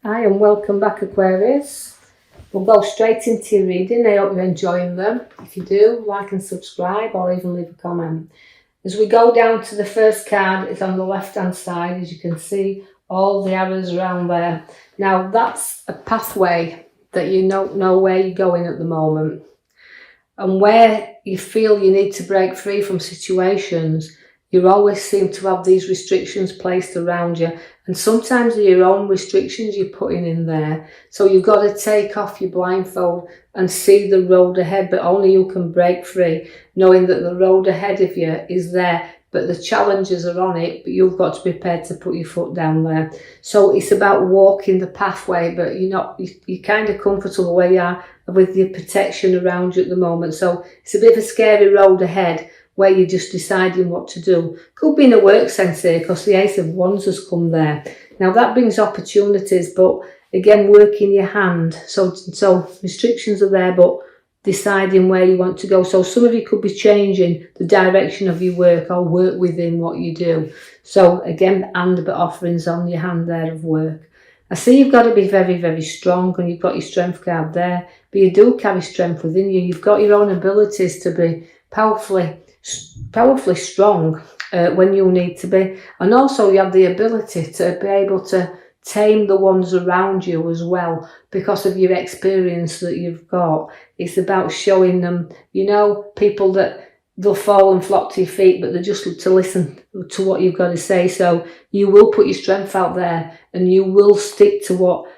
Hi and welcome back, Aquarius. We'll go straight into your reading. I hope you're enjoying them. If you do, like and subscribe or even leave a comment. As we go down to the first card, it's on the left hand side. As you can see, all the arrows around there. Now that's a pathway that you don't know where you're going at the moment. And where you feel you need to break free from situations, you always seem to have these restrictions placed around you. And sometimes they're your own restrictions you're putting in there. So you've got to take off your blindfold and see the road ahead, but only you can break free, knowing that the road ahead of you is there, but the challenges are on it, but you've got to be prepared to put your foot down there. So it's about walking the pathway, but you're kind of comfortable where you are with your protection around you at the moment. So it's a bit of a scary road ahead, where you're just deciding what to do. Could be in a work sense here, because the Ace of Wands has come there. Now that brings opportunities, but again, working your hand. So restrictions are there, but deciding where you want to go. So some of you could be changing the direction of your work or work within what you do. So again, but offerings on your hand there of work. I see you've got to be very, very strong, and you've got your strength card there, but you do carry strength within you. You've got your own abilities to be powerfully strong when you need to be, and also you have the ability to be able to tame the ones around you as well, because of your experience that you've got. It's about showing them, people that they'll fall and flock to your feet, but they're just to listen to what you've got to say. So you will put your strength out there, and you will stick to what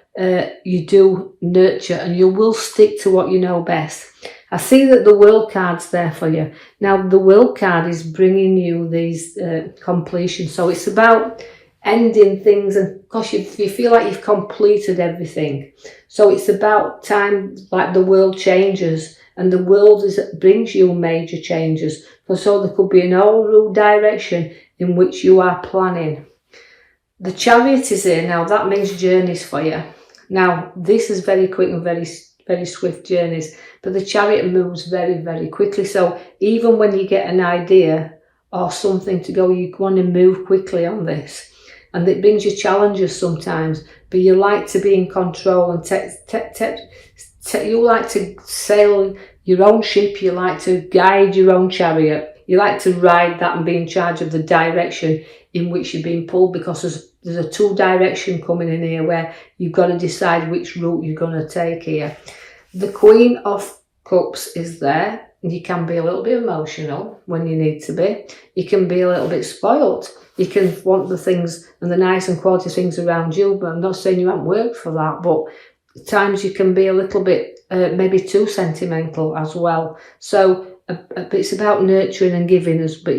you do nurture, and you will stick to what you know best. I see that the World card's there for you. Now, the World card is bringing you these completions. So it's about ending things, and because you feel like you've completed everything. So it's about time, like the world changes, and the world brings you major changes. So there could be an all new direction in which you are planning. The Chariot is here. Now, that means journeys for you. Now, this is very quick and very swift journeys, but the Chariot moves very, very quickly. So even when you get an idea or something to go, you want to move quickly on this. And it brings you challenges sometimes, but you like to be in control, and you like to sail your own ship, you like to guide your own chariot, you like to ride that and be in charge of the direction in which you're being pulled, because there's a two direction coming in here where you've got to decide which route you're going to take here. The Queen of Cups is there, and you can be a little bit emotional when you need to be. You can be a little bit spoilt. You can want the things and the nice and quality things around you, but I'm not saying you haven't worked for that, but at times you can be a little bit maybe too sentimental as well. So it's about nurturing and giving us, but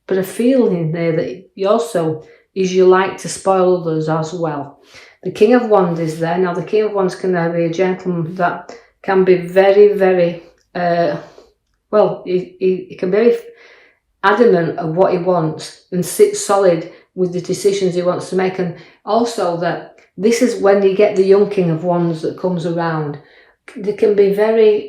but a feeling there that you also is you like to spoil others as well. The King of Wands is there. Now the King of Wands can be a gentleman that can be very, very he can be very adamant of what he wants and sit solid with the decisions he wants to make. And also that this is when you get the young King of Wands that comes around. They can be very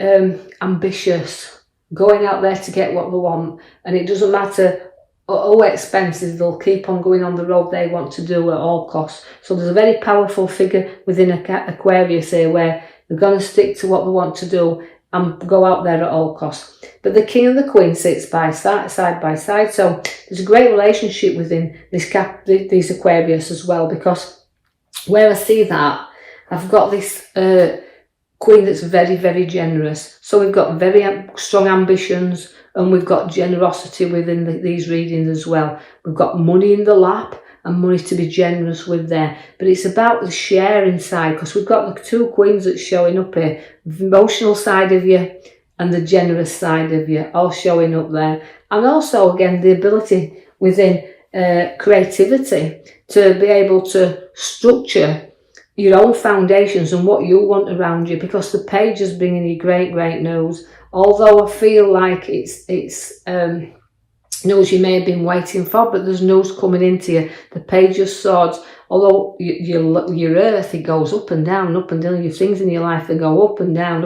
ambitious, going out there to get what they want, and it doesn't matter how expensive, they'll keep on going on the road they want to do at all costs. So there's a very powerful figure within Aquarius here where they're going to stick to what they want to do and go out there at all costs. But the King and the Queen sits side by side. So there's a great relationship within these Aquarius as well, because where I see that, I've got this Queen that's very, very generous. So we've got very strong ambitions, and we've got generosity within these readings as well. We've got money in the lap and money to be generous with there. But it's about the sharing side, because we've got the two Queens that's showing up here. The emotional side of you and the generous side of you all showing up there. And also, again, the ability within creativity to be able to structure your own foundations and what you want around you, because the Page is bringing you great, great news. Although I feel like it's news you may have been waiting for, but there's news coming into you. The Page of Swords, although your earth, it goes up and down, your things in your life, they go up and down,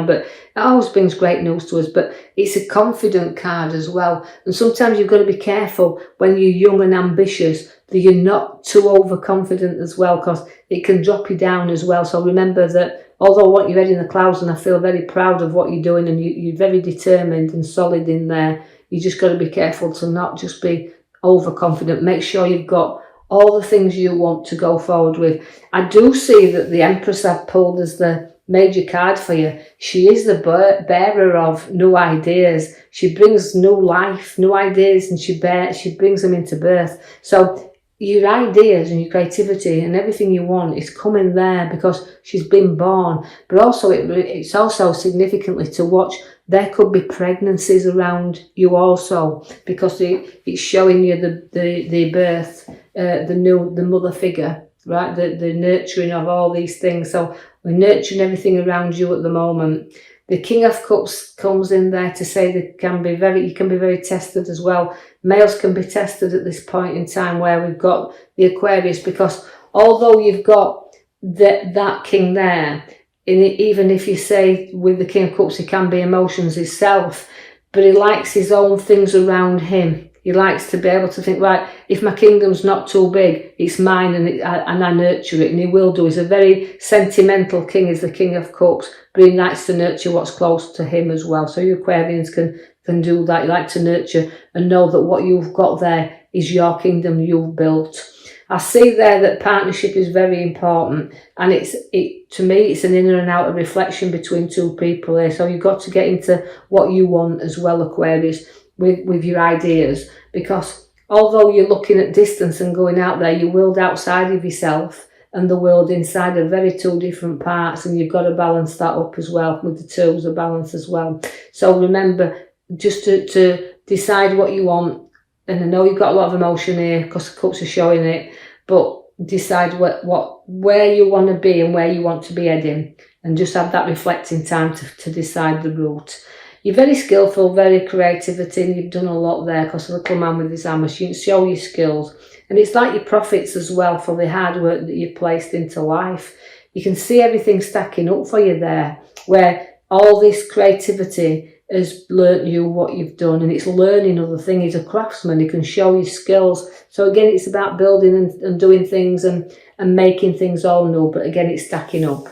but it always brings great news to us. But it's a confident card as well, and sometimes you've got to be careful when you're young and ambitious that you're not too overconfident as well, because it can drop you down as well. So remember that although I want your head in the clouds and I feel very proud of what you're doing and you're very determined and solid in there, you just got to be careful to not just be overconfident. Make sure you've got all the things you want to go forward with. I do see that the Empress I've pulled as the major card for you. She is the bearer of new ideas. She brings new life, new ideas, and she brings them into birth. So your ideas and your creativity and everything you want is coming there because she's been born. But also it's also significantly to watch. There could be pregnancies around you also, because it's showing you the birth, the mother figure, right? The nurturing of all these things. So we're nurturing everything around you at the moment. The King of Cups comes in there to say that you can be very tested as well. Males can be tested at this point in time where we've got the Aquarius, because although you've got that king there, even if you say with the King of Cups he can be emotions himself, but he likes his own things around him. He likes to be able to think, right, if my kingdom's not too big, it's mine, and I nurture it, and he will do. He's a very sentimental king, is the King of Cups, but he likes to nurture what's close to him as well. So you Aquarians can do that. You like to nurture and know that what you've got there is your kingdom you've built. I see there that partnership is very important, and to me it's an inner and outer reflection between two people here. So you've got to get into what you want as well, Aquarius, with your ideas, because although you're looking at distance and going out there, your world outside of yourself and the world inside are very two different parts, and you've got to balance that up as well with the tools of balance as well. So remember just to decide what you want. And I know you've got a lot of emotion here because the cups are showing it, but decide where you want to be and where you want to be heading, and just have that reflecting time to decide the route. You're very skillful, very creativity, and you've done a lot there, because the little man with his hammer, you can show your skills. And it's like your profits as well for the hard work that you've placed into life. You can see everything stacking up for you there, where all this creativity has learnt you what you've done, and it's learning other things. He's a craftsman, he can show you skills. So again, it's about building and doing things and making things all new, but again, it's stacking up.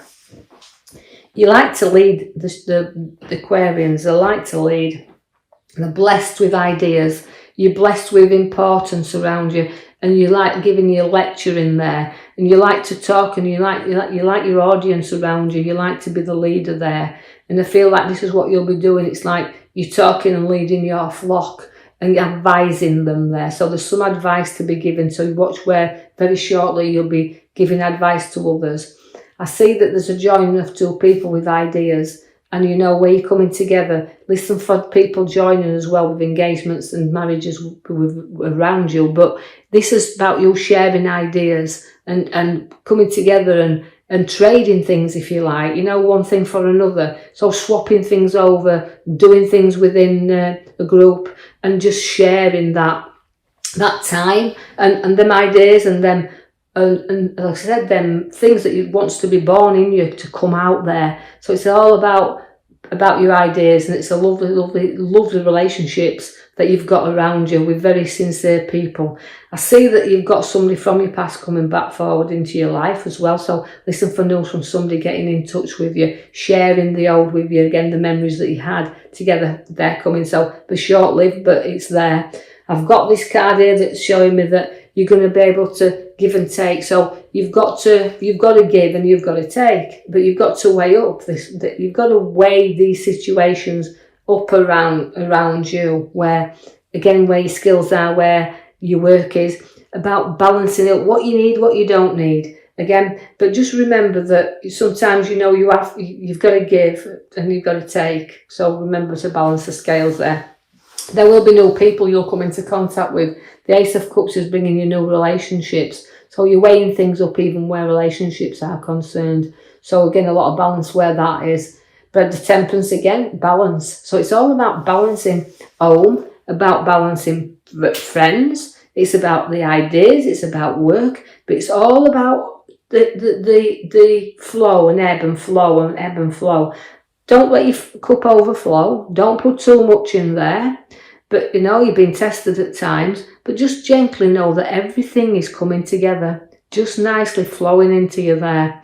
You like to lead the Aquarians. They like to lead. They're blessed with ideas. You're blessed with importance around you, and you like giving your lecture in there. And you like to talk, and you like your audience around you. You like to be the leader there. And I feel like this is what you'll be doing. It's like you're talking and leading your flock and advising them there. So there's some advice to be given. So you watch where very shortly you'll be giving advice to others. I see that there's a joining of two people with ideas, and you know where you're coming together. Listen for people joining as well with engagements and marriages around you. But this is about you sharing ideas and coming together and trading things, if you like, you know, one thing for another. So swapping things over, doing things within a group, and just sharing that time and them ideas and them. And like I said, them things that you wants to be born in you to come out there. So it's all about your ideas, and it's a lovely relationships that you've got around you with very sincere people. I see that you've got somebody from your past coming back forward into your life as well. So listen for news from somebody getting in touch with you, sharing the old with you again, the memories that you had together. They're coming. So they're short-lived, but it's there. I've got this card here that's showing me that you're going to be able to give and take. So you've got to give and you've got to take, but you've got to weigh up this. You've got to weigh these situations up around you, where again, where your skills are, where your work is, about balancing it, what you need, what you don't need. Again, but just remember that sometimes, you know, you've got to give and you've got to take. So remember to balance the scales there. There will be new people you'll come into contact with. The Ace of Cups is bringing you new relationships. So you're weighing things up even where relationships are concerned. So again, a lot of balance where that is. But the Temperance, again, balance. So it's all about balancing home, about balancing friends. It's about the ideas. It's about work. But it's all about the flow and ebb and flow and ebb and flow. Don't let your cup overflow. Don't put too much in there. But you know, you've been tested at times, but just gently know that everything is coming together, just nicely flowing into you there.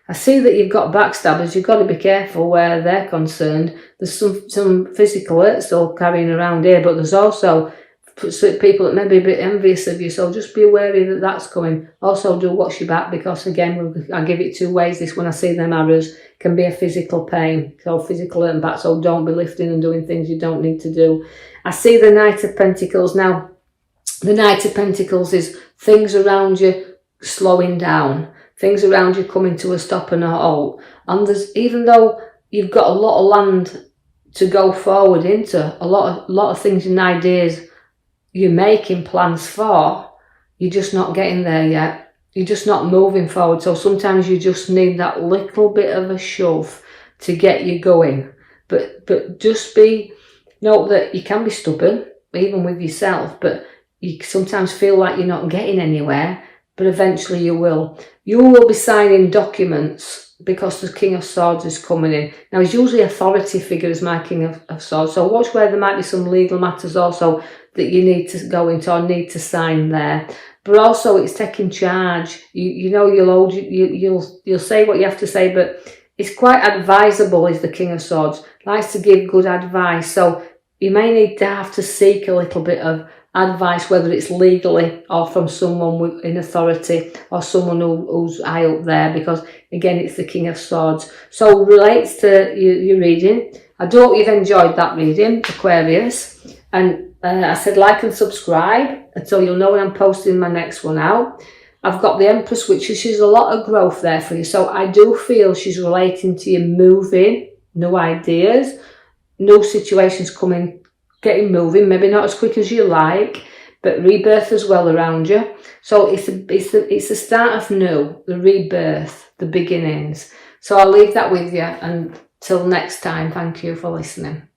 I see that you've got backstabbers. You've got to be careful where they're concerned. There's some physical hurt still carrying around here, but there's also people that may be a bit envious of you, so just be wary that that's coming. Also do watch your back, because again, I give it two ways. This, when I see them arrows, can be a physical pain, so physical hurt and back, so don't be lifting and doing things you don't need to do. I see the Knight of Pentacles. Now, the Knight of Pentacles is things around you slowing down, things around you coming to a stop and a halt. And there's, even though you've got a lot of land to go forward into, a lot of things and ideas you're making plans for, you're just not getting there yet. You're just not moving forward. So sometimes you just need that little bit of a shove to get you going. But just note that you can be stubborn, even with yourself, but you sometimes feel like you're not getting anywhere, but eventually you will. You will be signing documents because the King of Swords is coming in. Now, he's usually authority figure as my King of Swords, so watch where there might be some legal matters also that you need to go into or need to sign there. But also, it's taking charge. You know, you'll say what you have to say, but it's quite advisable. Is the King of Swords likes to give good advice, so you may need to have to seek a little bit of advice, whether it's legally or from someone in authority or someone who's high up there, because again, it's the King of Swords. So relates to your reading. I do hope you've enjoyed that reading, Aquarius, and I said like and subscribe, and so you'll know when I'm posting my next one out. I've got the Empress, which she's a lot of growth there for you, so I do feel she's relating to you moving, new ideas, new situations coming, getting moving, maybe not as quick as you like, but rebirth as well around you. So it's the start of new, the rebirth, the beginnings. So I'll leave that with you, and till next time, thank you for listening.